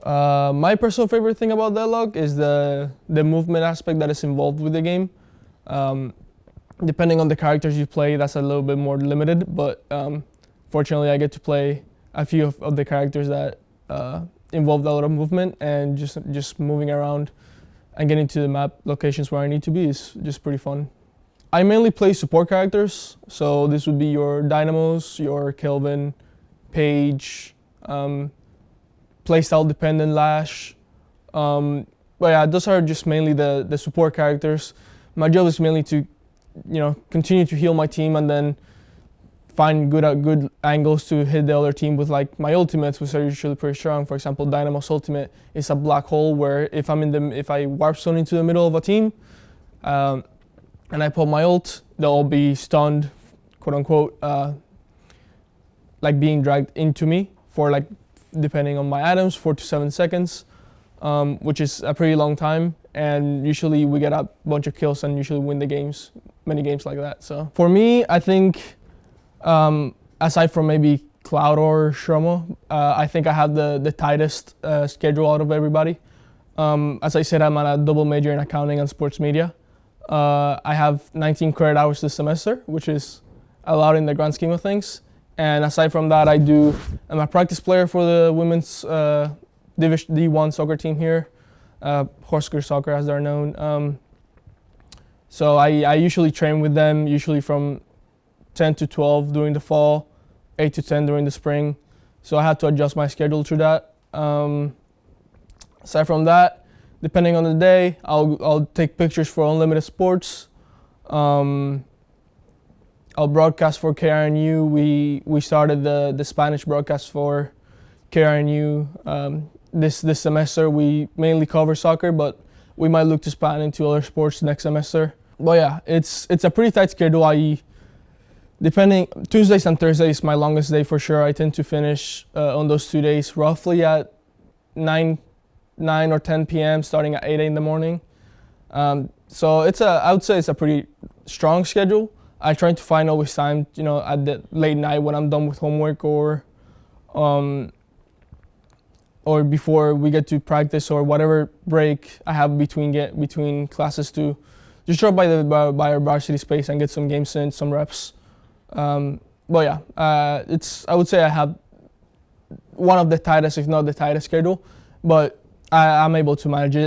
My personal favorite thing about Deadlock is the movement aspect that is involved with the game. Depending on the characters you play, that's a little bit more limited, but fortunately I get to play a few of the characters that involve a lot of movement, and just moving around and getting to the map locations where I need to be is just pretty fun. I mainly play support characters, so this would be your Dynamos, your Kelvin, Paige, playstyle dependent Lash. But yeah, those are just mainly the support characters. My job is mainly to, continue to heal my team and then find good angles to hit the other team with like my ultimates, which are usually pretty strong. For example, Dynamo's ultimate is a black hole where if I warp zone into the middle of a team, and I pull my ult, they'll all be stunned, quote unquote, like being dragged into me for like, depending on my items, 4 to 7 seconds, which is a pretty long time. And usually we get a bunch of kills and usually win the games, many games like that. So for me, I think, aside from maybe Cloud or Shromo, I think I have the tightest schedule out of everybody. As I said, I'm at a double major in accounting and sports media. I have 19 credit hours this semester, which is a lot in the grand scheme of things. And aside from that, I'm a practice player for the women's Division D1 soccer team here, Husker Soccer as they're known. So I usually train with them, usually from 10 to 12 during the fall, 8 to 10 during the spring. So I had to adjust my schedule to that. Aside from that, depending on the day, I'll take pictures for Unlimited Sports. I'll broadcast for KRNU. We started the Spanish broadcast for KRNU. This semester we mainly cover soccer, but we might look to span into other sports next semester. But yeah, it's a pretty tight schedule. Tuesdays and Thursdays my longest day for sure. I tend to finish on those 2 days roughly at 9 or 10 p.m. starting at 8 in the morning. So I would say it's a pretty strong schedule. I try to find always time, at the late night when I'm done with homework or before we get to practice or whatever break I have between classes to just drop by our varsity space and get some games in, some reps. But yeah, I would say I have one of the tightest, if not the tightest schedule, but I'm able to manage it.